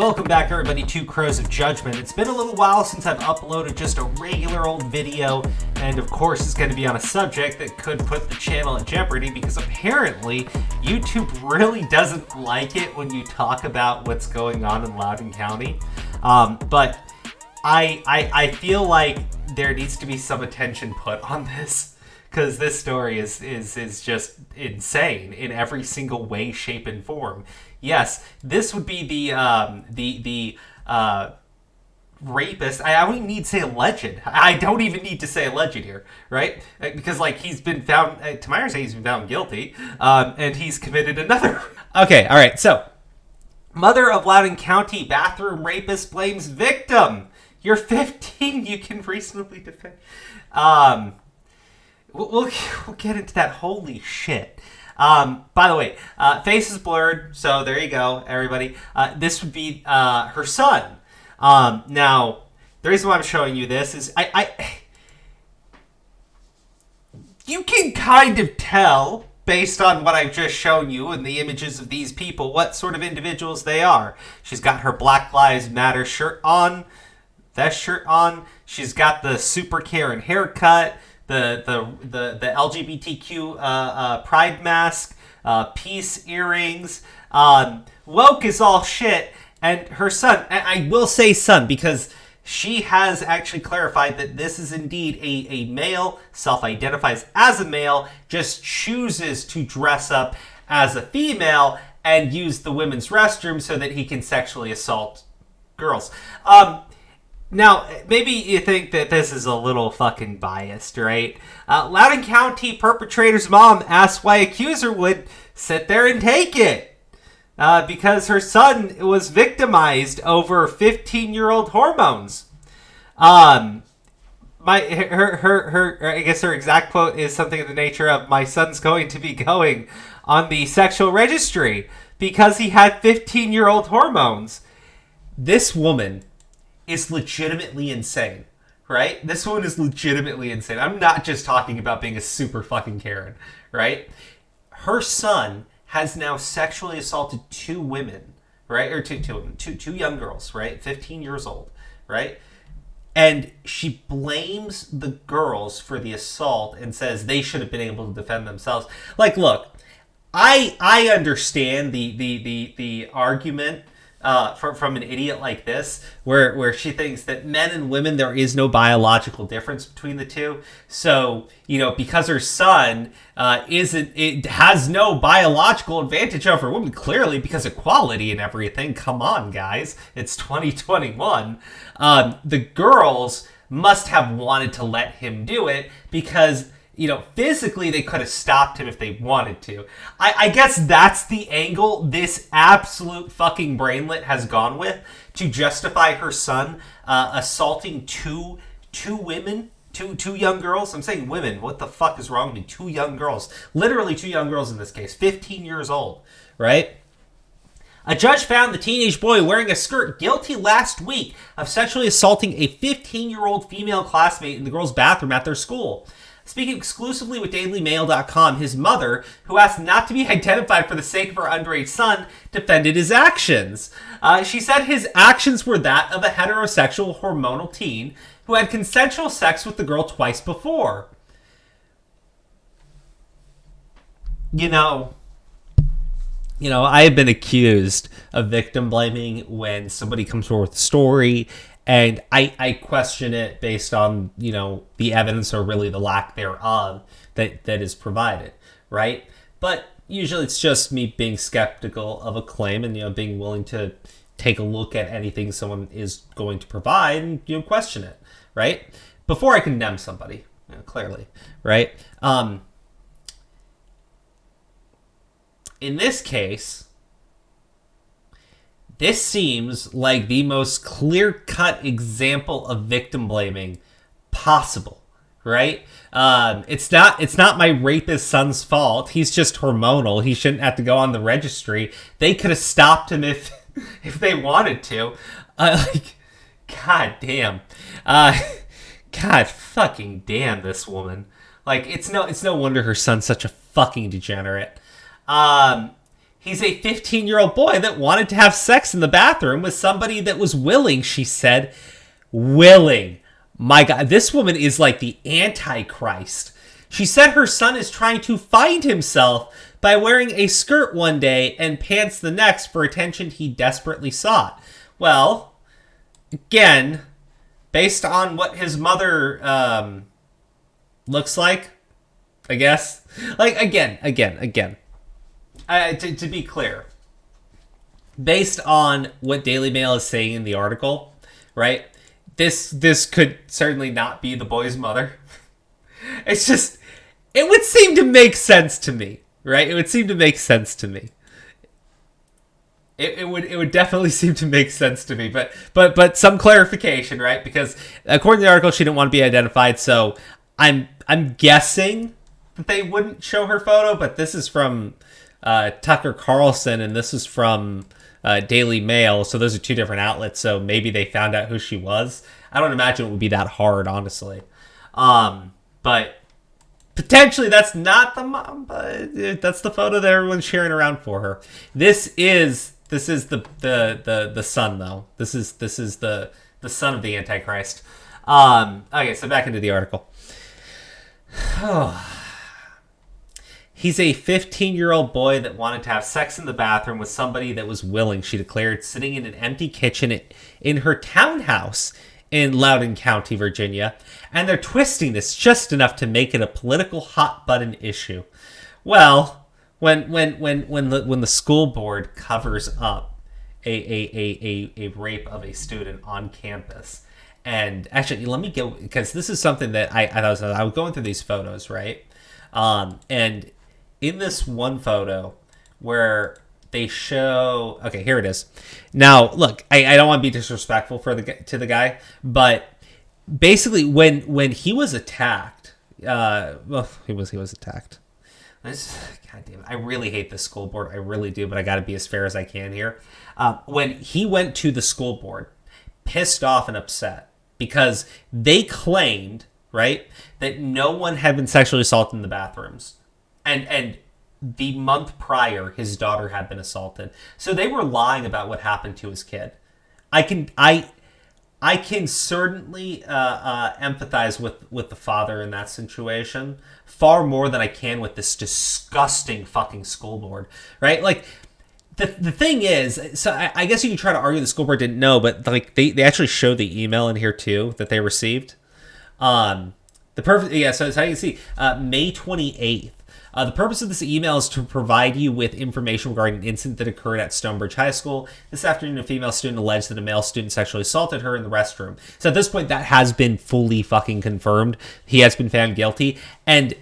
Welcome back, everybody, to Crows of Judgment. It's been a little while since I've uploaded just a regular old video, and of course it's going to be on a subject that could put the channel in jeopardy because apparently YouTube really doesn't like it when you talk about what's going on in Loudoun County. But I feel like there needs to be some attention put on this, because this story is just insane in every single way, shape, and form. Yes, this would be the rapist. I don't even need to say alleged. I don't even need to say alleged here, right? Because, like, he's been found, to my understanding, he's been found guilty, and he's committed another. Okay, all right, so, mother of Loudoun County bathroom rapist blames victim. You're 15, you can reasonably defend. We'll get into that. Holy shit. By the way, face is blurred, so there you go, everybody. This would be her son. Now, the reason why I'm showing you this is you can kind of tell, based on what I've just shown you and the images of these people, what sort of individuals they are. She's got her Black Lives Matter shirt on, vest shirt on. She's got the Super Karen haircut. The LGBTQ pride mask, peace earrings, woke is all shit, and her son, and I will say son, because she has actually clarified that this is indeed a male, self-identifies as a male, just chooses to dress up as a female and use the women's restroom so that he can sexually assault girls. Now, maybe you think that this is a little fucking biased, right? Loudoun County perpetrator's mom asked why accuser would sit there and take it. Because her son was victimized over 15-year-old hormones. I guess her exact quote is something in the nature of, "My son's going to be going on the sexual registry because he had 15-year-old hormones." This woman is legitimately insane, right? This one is legitimately insane. I'm not just talking about being a super fucking Karen, right? Her son has now sexually assaulted two women, right? Or two young girls, right? 15 years old, right? And she blames the girls for the assault and says they should have been able to defend themselves. Like, look, I understand the argument from an idiot like this, where she thinks that men and women, there is no biological difference between the two. So, because her son has no biological advantage over women, clearly because equality and everything. Come on, guys. It's 2021. The girls must have wanted to let him do it because, physically they could have stopped him if they wanted to. I guess that's the angle this absolute fucking brainlet has gone with to justify her son assaulting two women, two young girls. I'm saying women. What the fuck is wrong with me? Two young girls. Literally two young girls in this case. 15 years old, right? A judge found the teenage boy wearing a skirt guilty last week of sexually assaulting a 15-year-old female classmate in the girls' bathroom at their school. Speaking exclusively with DailyMail.com, his mother, who asked not to be identified for the sake of her underage son, defended his actions. She said his actions were that of a heterosexual hormonal teen who had consensual sex with the girl twice before. I have been accused of victim blaming when somebody comes forward with a story, and I question it based on, the evidence or really the lack thereof that is provided, right? But usually it's just me being skeptical of a claim and, being willing to take a look at anything someone is going to provide and, question it, right? Before I condemn somebody, clearly, right? In this case, this seems like the most clear-cut example of victim blaming possible, right? It's not my rapist son's fault. He's just hormonal. He shouldn't have to go on the registry. They could have stopped him if they wanted to. God damn. God fucking damn this woman. It's no wonder her son's such a fucking degenerate. He's a 15-year-old boy that wanted to have sex in the bathroom with somebody that was willing, she said. Willing. My God, this woman is like the Antichrist. She said her son is trying to find himself by wearing a skirt one day and pants the next for attention he desperately sought. Well, again, based on what his mother looks like, I guess. Like, again. To be clear, based on what Daily Mail is saying in the article, right? This could certainly not be the boy's mother. It's just, it would seem to make sense to me, right? It would seem to make sense to me. It would definitely seem to make sense to me, but some clarification, right? Because according to the article, she didn't want to be identified, so I'm guessing that they wouldn't show her photo, but this is from Tucker Carlson, and this is from Daily Mail, so those are two different outlets, so maybe they found out who she was. I don't imagine it would be that hard, honestly. But potentially that's not the mom, but that's the photo that everyone's sharing around for her. This is the son, though. This is the son of the Antichrist. Okay, so back into the article. He's a 15-year-old boy that wanted to have sex in the bathroom with somebody that was willing, she declared, sitting in an empty kitchen in her townhouse in Loudoun County, Virginia. And they're twisting this just enough to make it a political hot-button issue. Well, when the school board covers up a rape of a student on campus, and actually, let me go, because this is something that I was going through these photos, right? And in this one photo where they show, okay, here it is. Now, look, I don't want to be disrespectful to the guy, but basically when he was attacked, he was attacked. God damn it, I really hate this school board. I really do, but I got to be as fair as I can here. When he went to the school board, pissed off and upset because they claimed, right, that no one had been sexually assaulted in the bathrooms. And the month prior, his daughter had been assaulted. So they were lying about what happened to his kid. I can certainly empathize with the father in that situation far more than I can with this disgusting fucking school board, right? Like, the thing is, so I guess you can try to argue the school board didn't know, but like they actually show the email in here too that they received. So as you can see, May 28th. The purpose of this email is to provide you with information regarding an incident that occurred at Stonebridge High School. This afternoon, a female student alleged that a male student sexually assaulted her in the restroom. So at this point, that has been fully fucking confirmed. He has been found guilty. And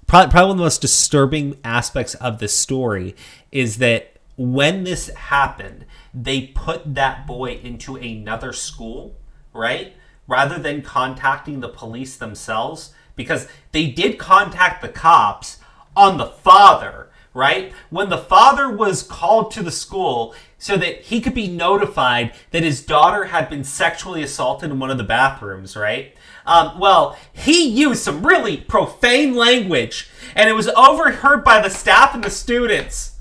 probably one of the most disturbing aspects of this story is that when this happened, they put that boy into another school, right? Rather than contacting the police themselves, because they did contact the cops on the father, right? When the father was called to the school so that he could be notified that his daughter had been sexually assaulted in one of the bathrooms, right? Well, he used some really profane language, and it was overheard by the staff and the students.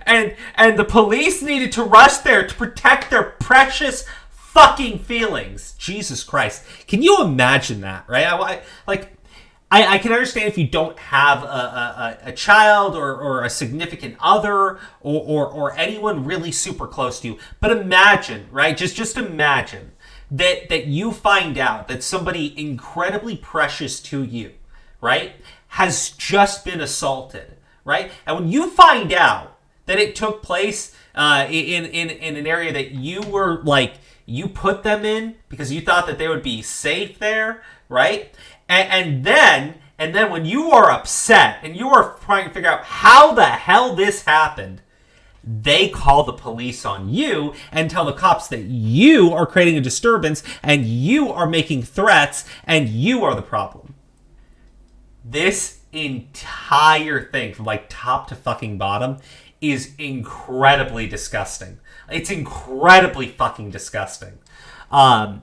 And the police needed to rush there to protect their precious fucking feelings. Jesus Christ. Can you imagine that, right? I can understand if you don't have a child or a significant other or anyone really super close to you. But imagine, right? Just imagine that you find out that somebody incredibly precious to you, right, has just been assaulted, right? And when you find out that it took place in an area that you were like, you put them in because you thought that they would be safe there, right? And then when you are upset and you are trying to figure out how the hell this happened, they call the police on you and tell the cops that you are creating a disturbance and you are making threats and you are the problem. This entire thing, from like top to fucking bottom, is incredibly disgusting. It's incredibly fucking disgusting. And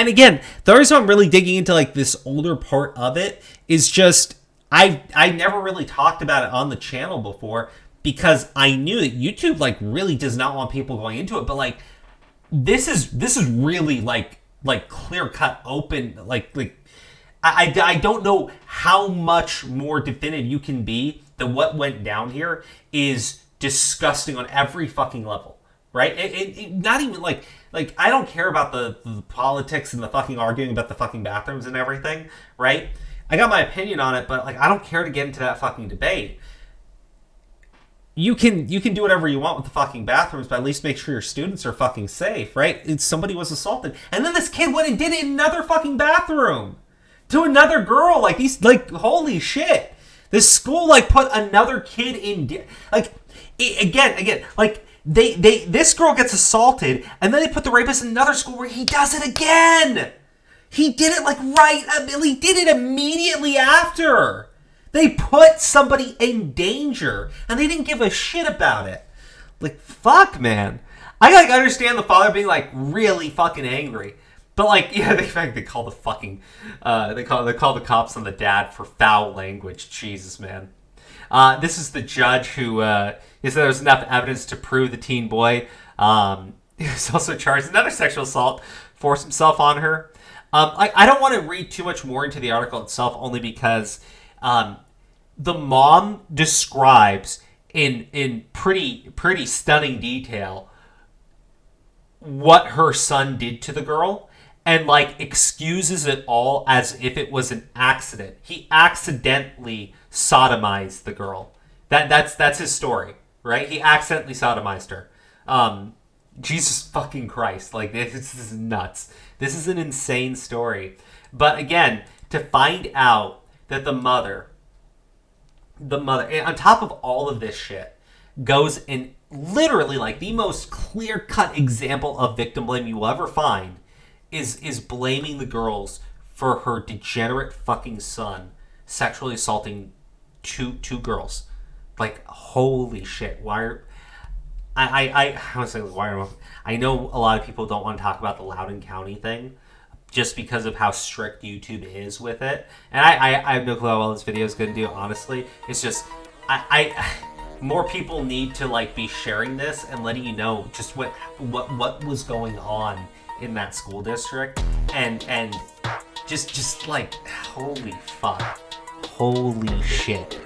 again, the reason I'm really digging into like this older part of it is just I never really talked about it on the channel before. because I knew that YouTube like really does not want people going into it, but like this is really like clear cut open like I don't know how much more definitive you can be that what went down here is disgusting on every fucking level, right? It not even like I don't care about the politics and the fucking arguing about the fucking bathrooms and everything, right? I got my opinion on it, but like I don't care to get into that fucking debate. You can do whatever you want with the fucking bathrooms, but at least make sure your students are fucking safe, right? Somebody was assaulted, and then this kid went and did it in another fucking bathroom to another girl. Like these, like holy shit, this school like put another kid in, like again, like this girl gets assaulted, and then they put the rapist in another school where he does it again. He did it like he did it immediately after. They put somebody in danger, and they didn't give a shit about it. Like, fuck, man. I like understand the father being like really fucking angry, but like, yeah, they call the fucking they call the cops on the dad for foul language. Jesus, man. This is the judge who said there was enough evidence to prove the teen boy. He was also charged with another sexual assault, forced himself on her. I don't want to read too much more into the article itself, only because the mom describes in pretty stunning detail what her son did to the girl, and like excuses it all as if it was an accident. He accidentally sodomized the girl. That's his story, right? He accidentally sodomized her. Jesus fucking Christ. Like, this is nuts. This is an insane story. But again, to find out that the mother, on top of all of this shit, goes in literally like the most clear-cut example of victim blame you will ever find, is blaming the girls for her degenerate fucking son sexually assaulting two girls. Like, holy shit. I know a lot of people don't want to talk about the Loudoun County thing just because of how strict YouTube is with it. And I have no clue how well this video is going to do, honestly. It's just, more people need to like be sharing this and letting you know just what was going on in that school district. And just like, holy fuck. Holy shit.